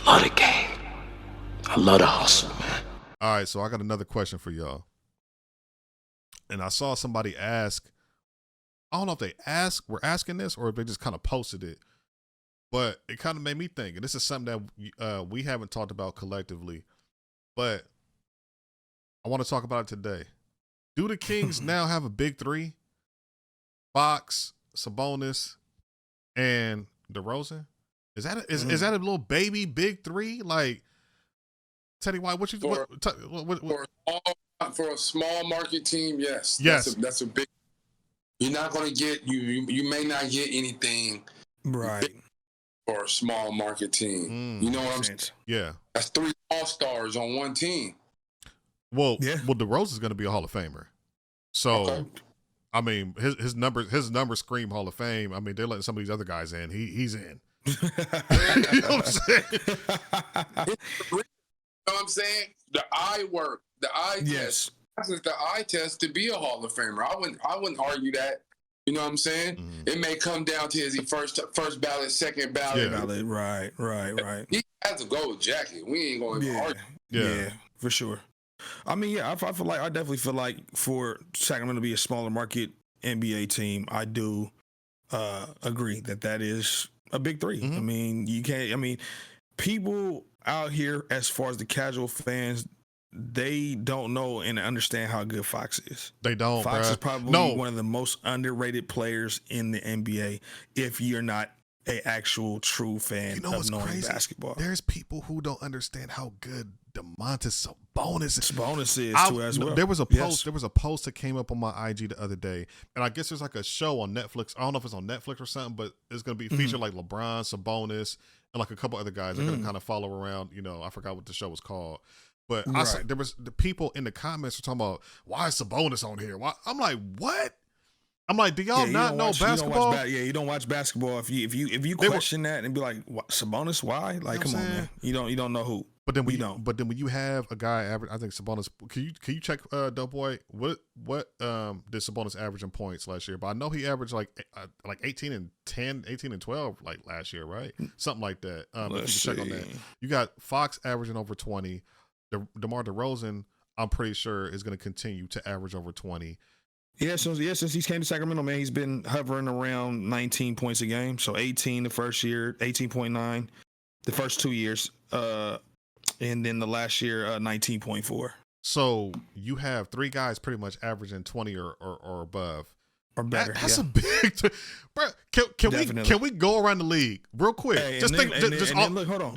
I love the game. I love the hustle, man. All right, so I got another question for y'all. And I saw somebody ask, I don't know if they were asking this or if they just kind of posted it, but it kind of made me think, and this is something that we haven't talked about collectively, but I want to talk about it today. Do the Kings now have a big three? Fox, Sabonis, and DeRozan? Is that a little baby big three? Like, Teddy White, what you for a small market team? Yes. That's a big. You're not going to get you may not get anything right for a small market team. You know what I'm saying? Yeah, that's 3 all-stars on one team. Well, DeRozan's going to be a Hall of Famer. So, okay. I mean, his numbers scream Hall of Fame. I mean, they're letting some of these other guys in. He's in. You know what I'm saying? You know what I'm saying? The eye work, the eye test. That's the eye test to be a Hall of Famer. I wouldn't argue that. You know what I'm saying? It may come down to is he first ballot, second ballot. Yeah. Right. He has a gold jacket. We ain't going to argue. Yeah, for sure. I mean, I definitely feel like for Sacramento to be a smaller market NBA team, I do agree that is a big three. I mean, people out here, as far as the casual fans, they don't know and understand how good Fox is. They don't. Fox is probably one of the most underrated players in the NBA if you're not an actual true fan of knowing basketball. There's people who don't understand how good domantas Sabonis is too as well. There was a post. There was a post that came up on my IG the other day, and I guess there's like a show on Netflix. I don't know if it's on Netflix or something, but it's going to be featured like LeBron, Sabonis, and like a couple other guys. They're going to kind of follow around. You know, I forgot what the show was called. But there was the people in the comments were talking about, why is Sabonis on here? Why? I'm like, what? I'm like, do y'all not know basketball? You don't watch basketball. If you question that and be like, Sabonis, why? Like, come on, man. You don't know who. But then when you have a guy average, I think Sabonis. Can you check Doughboy? What did Sabonis average in points last year? But I know he averaged like 18 and 10, 18 and 12 like last year, right? Something like that. If you can check on that. You got Fox averaging over 20. DeMar DeRozan, I'm pretty sure, is going to continue to average over 20. Since he came to Sacramento, man, he's been hovering around 19 points a game. So 18 the first year, 18.9 the first 2 years, and then the last year 19.4. So you have 3 guys pretty much averaging 20 or above. Or better. That's a big. Bro, can we go around the league real quick? Hey, just think. Look, hold on.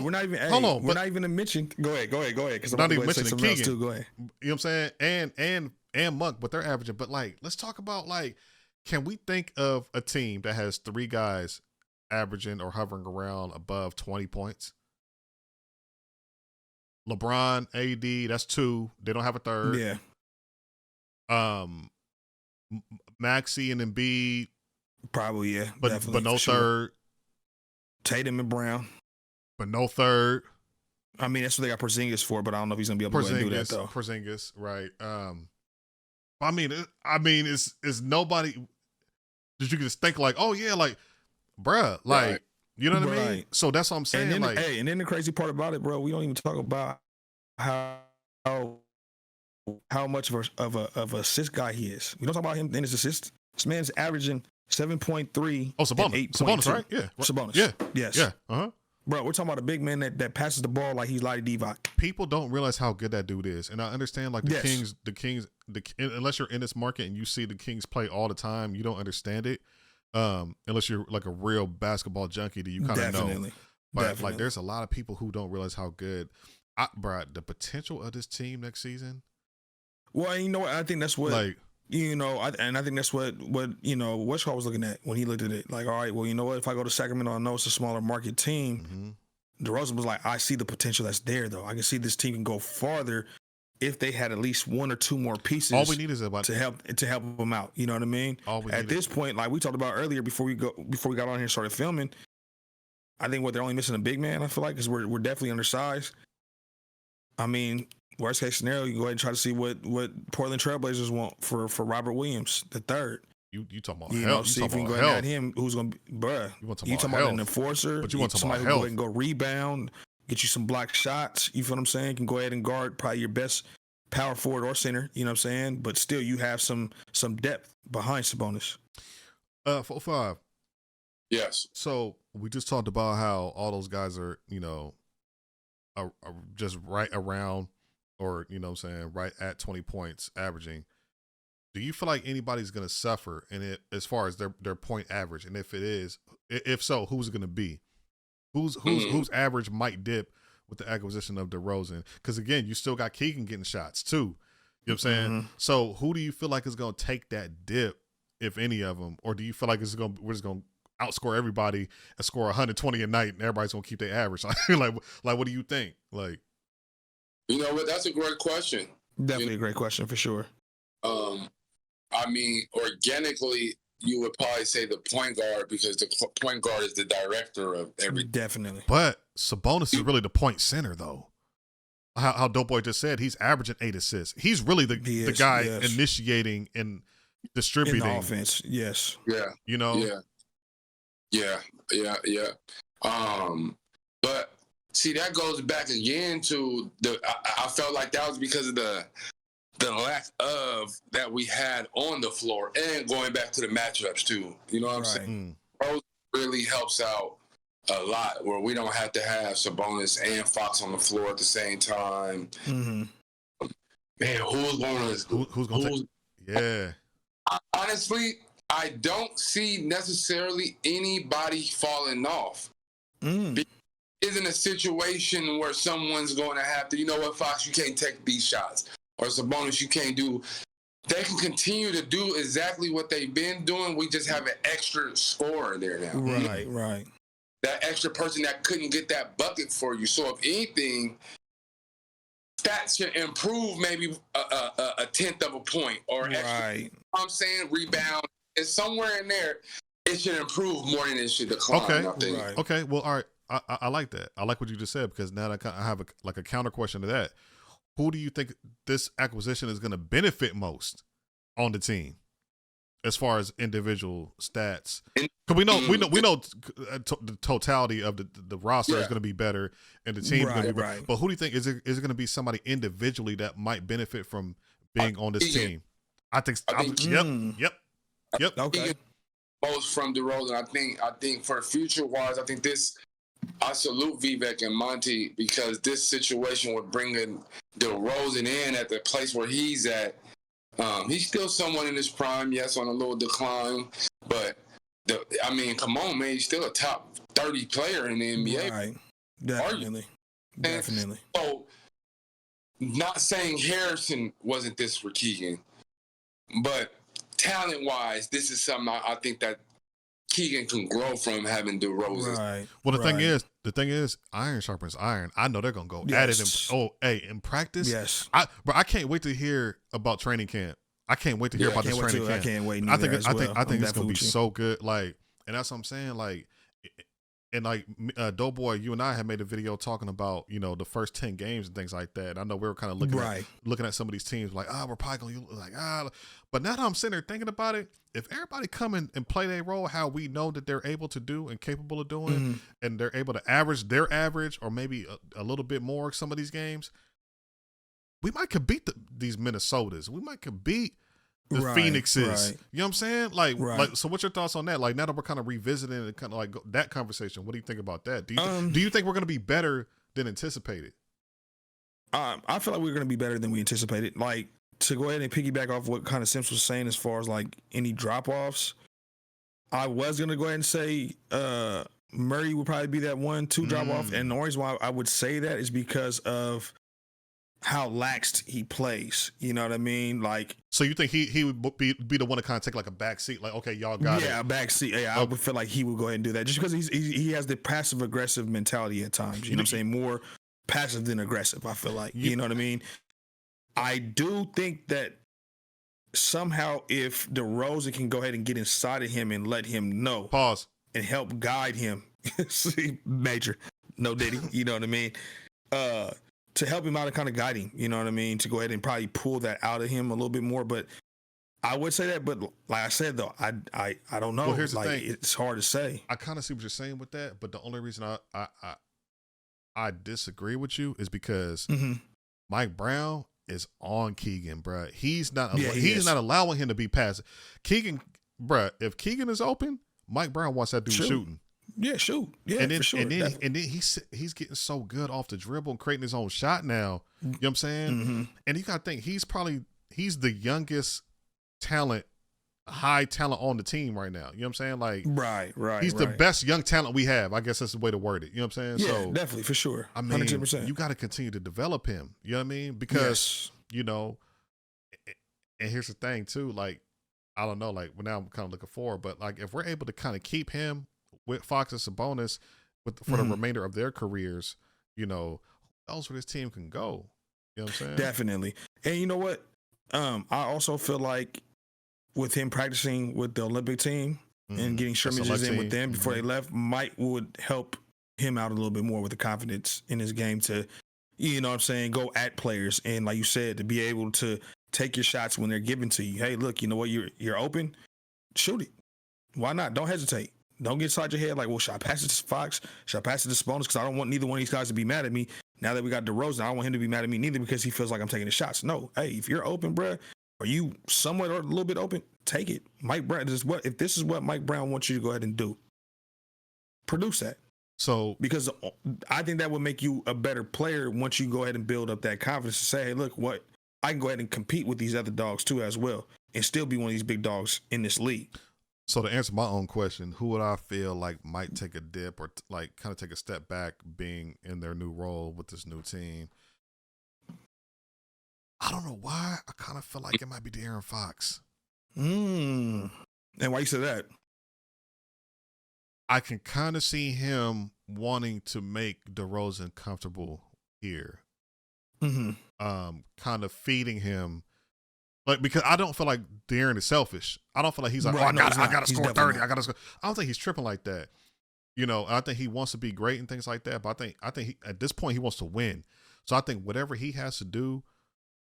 We're not even. Hold on. We're not even to mention. Go ahead. Because I'm not even mentioning Keegan too. Go ahead. You know what I'm saying? And Monk, but they're averaging. But like, let's talk about like, can we think of a team that has 3 guys averaging or hovering around above 20 points? LeBron, AD, that's 2. They don't have a third. Yeah. Maxey and Embiid, probably, yeah, but no third. Tatum and Brown, but no third. I mean, that's what they got Porzingis for, but I don't know if he's gonna be able to do that though. Porzingis, right? I mean, it's nobody that you can just think like, oh yeah, like, bruh, like, right. You know what I mean? So that's what I'm saying. And then, and then the crazy part about it, bro, we don't even talk about how much of a assist guy he is. We don't talk about him in his assists. This man's averaging 7.3. Oh, Sabonis, right? Yeah, Sabonis. Yeah, yes, yeah. Bro, we're talking about a big man that passes the ball like he's Lottie Divac. People don't realize how good that dude is, and I understand like the Kings, unless you're in this market and you see the Kings play all the time, you don't understand it. Unless you're like a real basketball junkie that you kind of know. But like, there's a lot of people who don't realize how good, bro, the potential of this team next season. Well, you know what? I think that's what, I think that's what Westcott was looking at when he looked at it. Like, all right, well, you know what? If I go to Sacramento, I know it's a smaller market team. DeRozan was like, I see the potential that's there, though. I can see this team can go farther if they had at least 1 or 2 more pieces. All we need is to help them out. You know what I mean? At this point, like we talked about earlier, before we got on here and started filming, I think they're only missing a big man. I feel like because we're definitely undersized. I mean, worst case scenario, you can go ahead and try to see what Portland Trailblazers want for Robert Williams the third. You talking about You health? know, see if talking you can about go health? at him. Who's gonna be, bruh? You want to You talk talking about about an health? enforcer? But you want to talk somebody about who health? can go ahead and go rebound, get you some block shots. You feel what I'm saying? Can go ahead and guard probably your best power forward or center. You know what I'm saying? But still, you have some depth behind Sabonis. 4-5. Yes. So we just talked about how all those guys are, are just right around, or what I'm saying, right at 20 points averaging. Do you feel like anybody's going to suffer in it as far as their point average? And if so, who's it going to be? Whose average might dip with the acquisition of DeRozan? Because again, you still got Keegan getting shots too. You know what I'm saying? Mm-hmm. So who do you feel like is going to take that dip, if any of them, or do you feel like we're just going to outscore everybody and score 120 a night and everybody's going to keep their average? like what do you think? Like, You know what? That's a great question. Definitely a great question for sure. I mean, organically, you would probably say the point guard, because the point guard is the director of everything. Definitely. but Sabonis is really the point center, though. How Doughboy just said, he's averaging 8 assists. He's really the guy initiating and distributing in the offense. Yes. Yeah. You know. Yeah. But see, that goes back again to I felt like that was because of the lack of that we had on the floor, and going back to the matchups too. You know what I'm saying? Rose really helps out a lot, where we don't have to have Sabonis and Fox on the floor at the same time. Mm-hmm. Man, who's going to take? Yeah. Honestly, I don't see necessarily anybody falling off. Isn't a situation where someone's going to have to, you know what, Fox, you can't take these shots, or Sabonis, you can't do. They can continue to do exactly what they've been doing. We just have an extra scorer there now. Right. That extra person that couldn't get that bucket for you. So if anything, stats should improve maybe a tenth of a point or extra. You know what I'm saying? Rebound. It's somewhere in there. It should improve more than it should decline. Okay. Well, all right. I like that. I like what you just said, because now I have a counter question to that. Who do you think this acquisition is going to benefit most on the team, as far as individual stats? Because we know the totality of the roster is going to be better, and the team is going to be better. But who do you think is it going to be somebody individually that might benefit from being on this team? I think. Yep. Okay. Most from DeRozan. I think for future wise, I salute Vivek and Monty, because this situation with bringing DeRozan in at the place where he's at, he's still somewhat in his prime, yes, on a little decline, but come on, man, he's still a top 30 player in the NBA. Right. Definitely. So, not saying Harrison wasn't this for Keegan, but talent-wise, this is something I think that Keegan can grow from, having DeRozan. Right. Well, the thing is, iron sharpens iron. I know they're gonna go at it in practice. Yes. I can't wait to hear about training camp. I can't wait to hear about this training camp. I can't wait. I think it's gonna be so good. Like, and that's what I'm saying. Like, and like Doughboy, you and I had made a video talking about the first 10 games and things like that. And I know we were kind of looking at some of these teams like, we're probably gonna but now that I'm sitting there thinking about it, if everybody come in and play their role how we know that they're able to do and capable of doing, and they're able to average their average or maybe a little bit more some of these games, we might could beat these Minnesotas. We might could beat the Phoenixes. You know what I'm saying? Like, so what's your thoughts on that? Like, now that we're kind of revisiting and kind of like that conversation, what do you think about that? Do you think we're going to be better than anticipated? I feel like we're going to be better than we anticipated. Like, to go ahead and piggyback off what kind of Sims was saying as far as like any drop-offs, I was going to go ahead and say Murray would probably be that 1-2 drop-off. And the reason why I would say that is because of how laxed he plays. You know what I mean? Like, so you think he would be the one to kind of take like a back seat, like, okay, y'all got it. Yeah, a back seat. Yeah, I would feel like he would go ahead and do that just because he has the passive aggressive mentality at times. You know what I'm saying? More passive than aggressive, I feel like. You know what I mean? I do think that somehow if DeRozan can go ahead and get inside of him and let him know. And help guide him. See, major. No Diddy. You know what I mean? To help him out and kind of guide him. You know what I mean? To go ahead and probably pull that out of him a little bit more. But I would say that, but like I said though, I don't know. Well, here's the like, thing. it's hard to say. I kind of see what you're saying with that, but the only reason I disagree with you is because Mike Brown is on Keegan, bruh. He's not not allowing him to be passive. Keegan, bruh, if Keegan is open, Mike Brown wants that dude shooting. Yeah, shoot. Yeah, and then, for sure. And then he's getting so good off the dribble and creating his own shot now. You know what I'm saying? And you got to think he's the youngest high talent on the team right now. You know what I'm saying? Like, right. He's the best young talent we have. I guess that's the way to word it. You know what I'm saying? Yeah, so definitely, for sure. I mean, 110%. you got to continue to develop him. You know what I mean? Because, you know, and here's the thing too, like, I don't know, like, now I'm kind of looking forward, but like, if we're able to kind of keep him with Fox and Sabonis for the remainder of their careers, you know, who else where this team can go? You know what I'm saying? Definitely. And you know what? I also feel like with him practicing with the Olympic team and getting scrimmages in with them before they left, would help him out a little bit more with the confidence in his game to, you know what I'm saying, go at players. And like you said, to be able to take your shots when they're given to you. Hey, look, you know what? You're open. Shoot it. Why not? Don't hesitate. Don't get inside your head like, well, should I pass it to Fox? Should I pass it to Sabonis? Because I don't want neither one of these guys to be mad at me. Now that we got DeRozan, I don't want him to be mad at me neither because he feels like I'm taking the shots. No. Hey, if you're open, bruh, are you somewhat or a little bit open? Take it. Mike Brown, if this is what Mike Brown wants you to go ahead and do, produce that. So, because I think that would make you a better player once you go ahead and build up that confidence to say, hey, look, what I can go ahead and compete with these other dogs too as well and still be one of these big dogs in this league. So to answer my own question, who would I feel like might take a dip or like kind of take a step back being in their new role with this new team? I don't know why. I kind of feel like it might be De'Aaron Fox. And why you say that? I can kind of see him wanting to make DeRozan comfortable here. Kind of feeding him. Like, because I don't feel like De'Aaron is selfish. I don't feel like he's like, I gotta score 30. I gotta score. I don't think he's tripping like that. You know, I think he wants to be great and things like that. But I think at this point he wants to win. So I think whatever he has to do,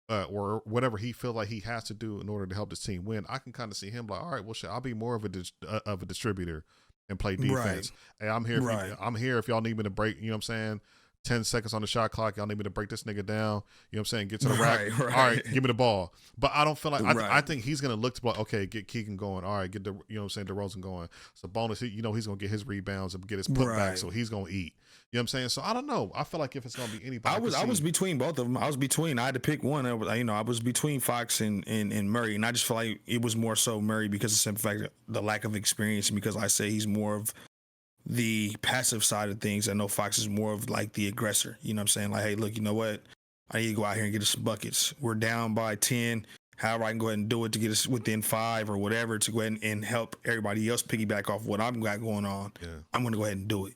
or whatever he feels like he has to do in order to help this team win, I can kind of see him like, all right, well, shit, I'll be more of a distributor and play defense. Hey, I'm here. I'm here if y'all need me to break. You know what I'm saying? 10 seconds on the shot clock. Y'all need me to break this nigga down. You know what I'm saying? Get to the rack. All right, give me the ball. But I don't feel like I think he's gonna look to like, okay, get Keegan going. All right, get the you know what I'm saying, DeRozan going. So bonus, you know he's gonna get his rebounds and get his putback. So he's gonna eat. You know what I'm saying? So I don't know. I feel like if it's gonna be anybody, I was between both of them. I had to pick one. I was between Fox and Murray, and I just feel like it was more so Murray because of the simple fact the lack of experience, and because I say he's more of the passive side of things. I know Fox is more of like the aggressor. You know what I'm saying? Like, hey, look, you know what? I need to go out here and get us some buckets. We're down by 10. However, I can go ahead and do it to get us within 5 or whatever to go ahead and help everybody else piggyback off what I've got going on. Yeah. I'm going to go ahead and do it.